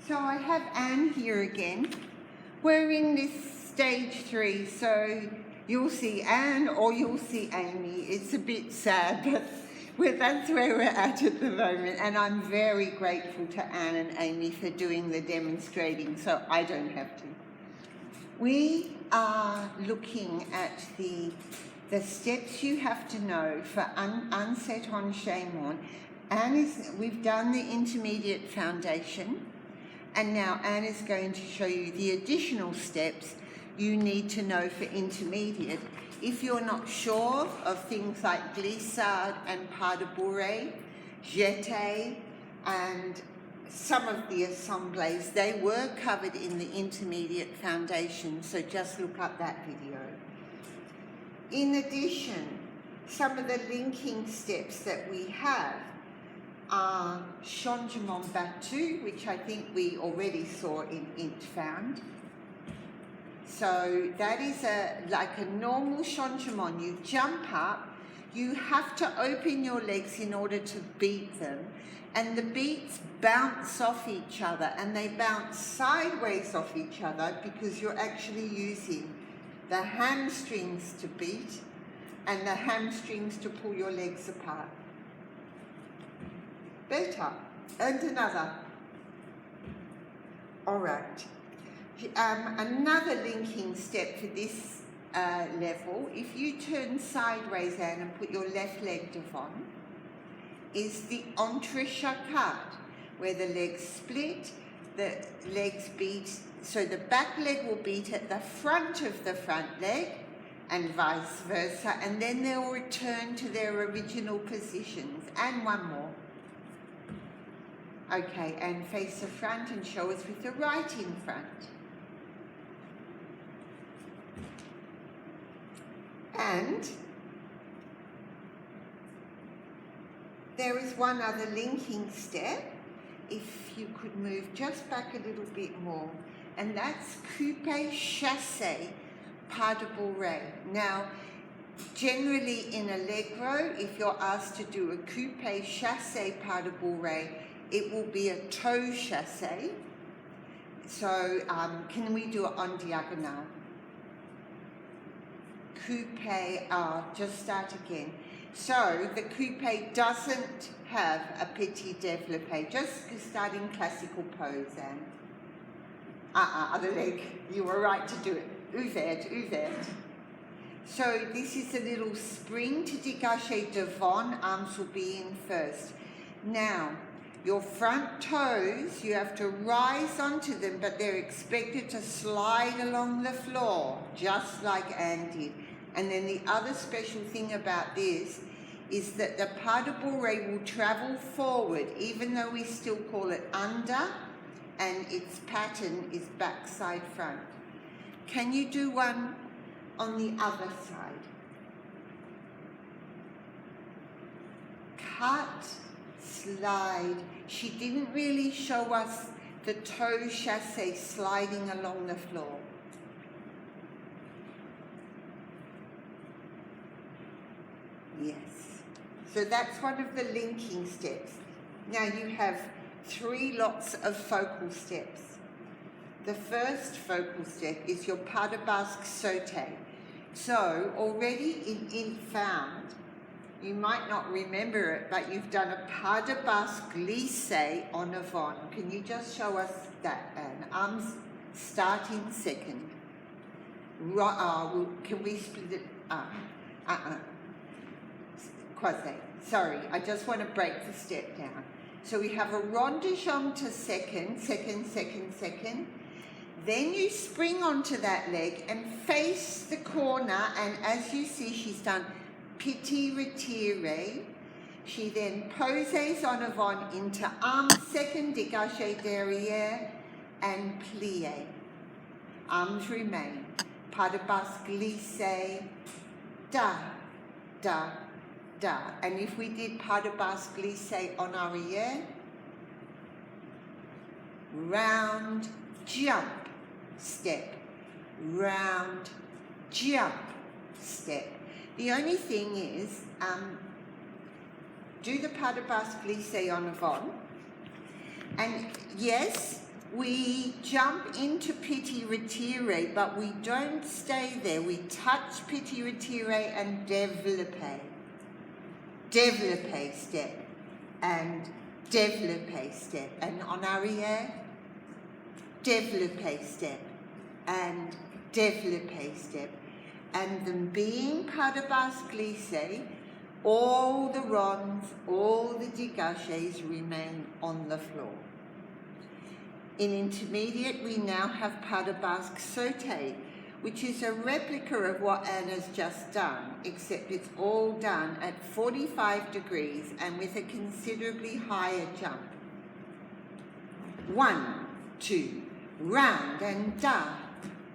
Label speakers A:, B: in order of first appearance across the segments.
A: So I have Anne here again. We're in this stage 3, so you'll see Anne or you'll see Amy. It's a bit sad, but that's where we're at the moment. And I'm very grateful to Anne and Amy for doing the demonstrating, so I don't have to. We are looking at the steps you have to know for Unset enchainement. We've done the intermediate foundation, and now Anne is going to show you the additional steps you need to know for intermediate. If you're not sure of things like glissade and Pas De Bouree, jeté, and some of the assemblées, they were covered in the intermediate foundation, so just look up that video. In addition, some of the linking steps that we have are enchainement battu, which I think we already saw in int found. So that is like a normal enchainement. You jump up, you have to open your legs in order to beat them, and the beats bounce off each other, and they bounce sideways off each other because you're actually using the hamstrings to beat and the hamstrings to pull your legs apart. Better. And another. All right. Another linking step for this level, if you turn sideways, Anne, and put your left leg devant, is the entrechat, where the legs split, the legs beat, so the back leg will beat at the front of the front leg, and vice versa, and then they'll return to their original positions. And one more. Okay, and face the front and show us with the right in front. And there is one other linking step, if you could move just back a little bit more, and that's coupe chasse Pas De Bouree. Now, generally in Allegro, if you're asked to do a coupe chasse Pas De Bouree, it will be a toe chasse. So can we do it on diagonal? Coupe, just start again. So the coupe doesn't have a petit développé, just start in classical pose, Anne. Other leg, you were right to do it. Ouvert. So this is a little spring to dégager devant, arms will be in first. Now, your front toes, you have to rise onto them, but they're expected to slide along the floor, just like Anne did. And then the other special thing about this is that the Pas De Bouree will travel forward, even though we still call it under, and its pattern is backside front. Can you do one on the other side? Cut, slide. She didn't really show us the toe chasse sliding along the floor. Yes. So that's one of the linking steps. Now you have 3 lots of focal steps. The first focal step is your Pas de Basque Sotae. So already in int found, you might not remember it, but you've done a Pas de Basque glissé en avant. Can you just show us that, Anne? Arms starting second. Can we split it? Croisé. Sorry, I just want to break the step down. So we have a rond de jambe to second. Then you spring onto that leg and face the corner, and as you see, she's done petit retiré. She then poses en avant into arms second, dégagé derrière, and plié. Arms remain. Pas de Basque glissé, da, da, da. And if we did Pas de Basque glissé en arrière, round, jump, step, round, jump, step. The only thing is, do the Pas de Basque glissé en avant, and yes, We jump into petit retiré, but we don't stay there. We touch petit retiré and développé. Développé step and développé step. And en arrière, développé step and développé step. And then being pas de basque glissé, all the ronds, all the dégagés remain on the floor. In intermediate, we now have Pas de Basque Sotae, which is a replica of what Anna's just done, except it's all done at 45 degrees and with a considerably higher jump. 1, 2, round and da,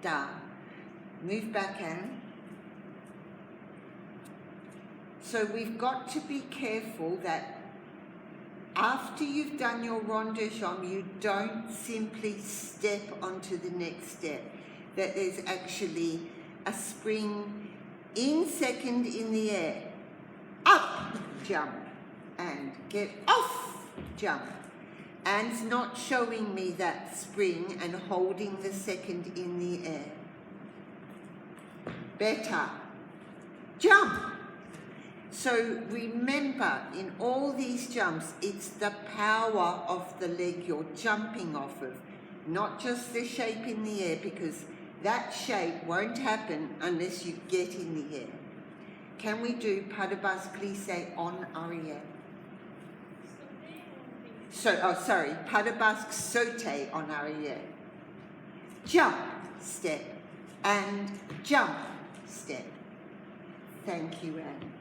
A: da. Move back, Anne. So we've got to be careful that after you've done your rond de jambe, you don't simply step onto the next step. That there's actually a spring in second in the air. Up, jump, and get off, jump. Anne's not showing me that spring and holding the second in the air. Better. Jump. So remember, in all these jumps, it's the power of the leg you're jumping off of, not just the shape in the air, because that shape won't happen unless you get in the air. Can we do Pas de Basque glissé en arrière? Pas de Basque Sautee en arrière. Jump, step, and jump, step. Thank you, Anne.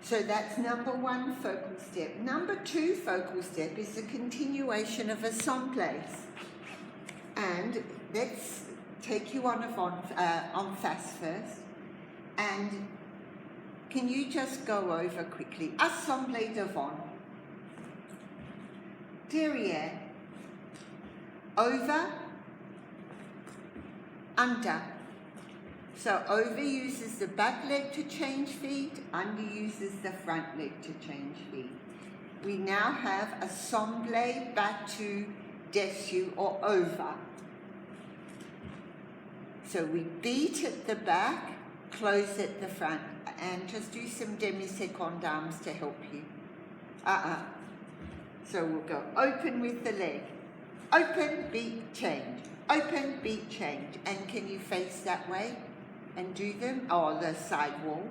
A: So that's number 1 focal step. Number 2 focal step is the continuation of enchainements. And let's take you on face first. And can you just go over quickly? Assemblée devant. Derrière. Over. Under. So over uses the back leg to change feet, under uses the front leg to change feet. We now have assemblée battu dessus or over. So we beat at the back, close at the front, and just do some demi-seconde arms to help you. So we'll go open with the leg. Open, beat, change. Open, beat, change. And can you face that way? And do them, or the side wall.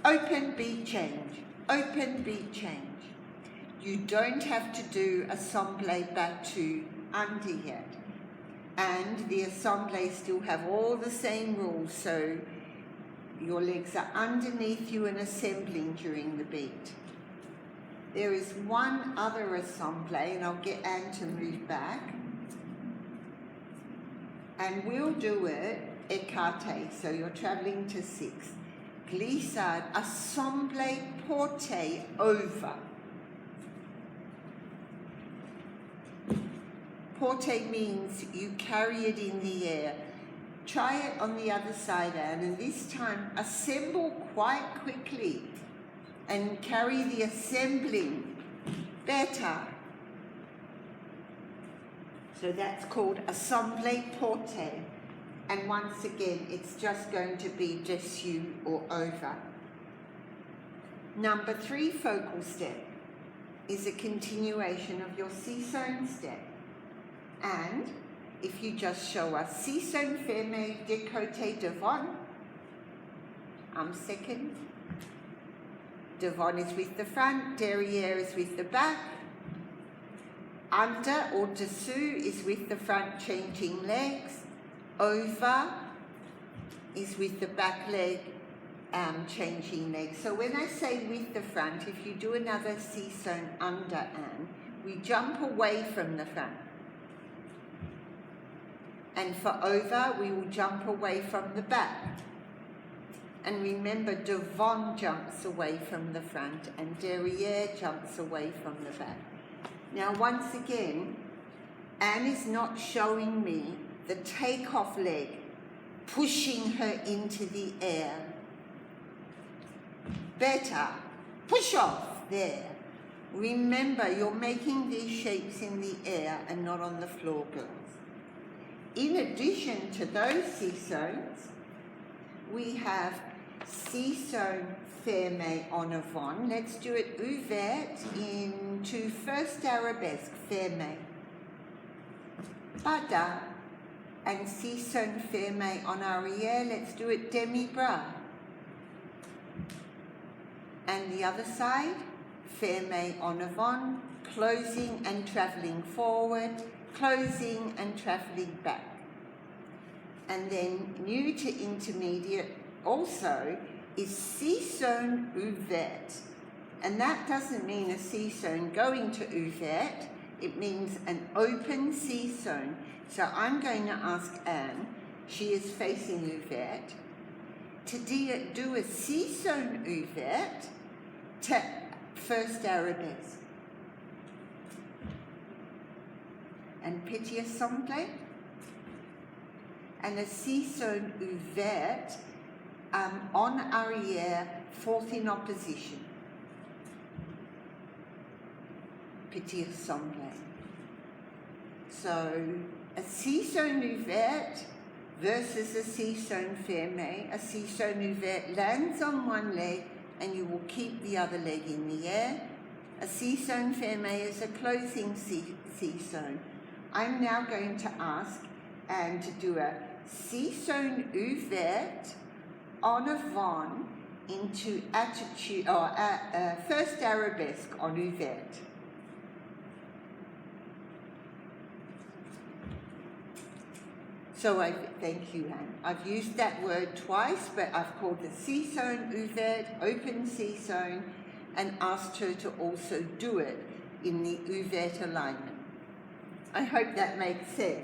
A: Open, beat, change. Open, beat, change. You don't have to do assemblée battu under yet. And the assemblée still have all the same rules, so your legs are underneath you and assembling during the beat. There is one other assemblée, and I'll get Anne to move back. And we'll do it écarté, so you're travelling to 6. Glissade, assemblée portée over. Portée means you carry it in the air. Try it on the other side, Anne, and this time assemble quite quickly and carry the assembling better. So that's called assemblée portée. And once again, it's just going to be dessus or over. Number 3 focal step is a continuation of your seesaw step. And if you just show us seesaw fermé de côté devant, second. Devant is with the front, derrière is with the back. Under or dessous is with the front changing legs. Over is with the back leg changing legs. So when I say with the front, if you do another seesaw under Anne, we jump away from the front. And for over, we will jump away from the back. And remember, devant jumps away from the front and derrière jumps away from the back. Now, once again, Anne is not showing me the take-off leg, pushing her into the air. Better, push off, there. Remember, you're making these shapes in the air and not on the floor, girls. In addition to those C-zones, we have C-zone fermé en avant. Let's do it ouvert into first arabesque, fermé. Pas de, and C-zone fermé en arrière. Let's do it demi-bras. And the other side, fermé en avant, closing and travelling forward, closing and travelling back. And then new to intermediate also is C-zone ouvert. And that doesn't mean a C-zone going to ouvert, it means an open C-zone. So I'm going to ask Anne, she is facing ouvert, to do a C-zone ouvert to first arabesque. And petit assemblé. And a C-zone ouvert en arrière, fourth in opposition. Petit assemblé. So a C-zone ouvert versus a C-zone fermé. A C-zone ouvert lands on one leg and you will keep the other leg in the air. A C-zone fermé is a closing C-zone. I'm now going to ask Anne to do a C-zone ouvert en avant into attitude, or first arabesque en ouvert. So thank you, Anne. I've used that word twice, but I've called the C-zone ouvert, open C-zone, and asked her to also do it in the ouvert alignment. I hope that makes sense.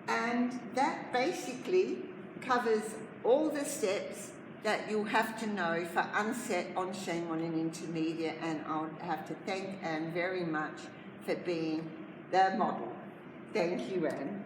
A: And that basically covers all the steps that you'll have to know for unset, enchainement, and intermediate, and I'll have to thank Anne very much for being the model. Thank you, Anne.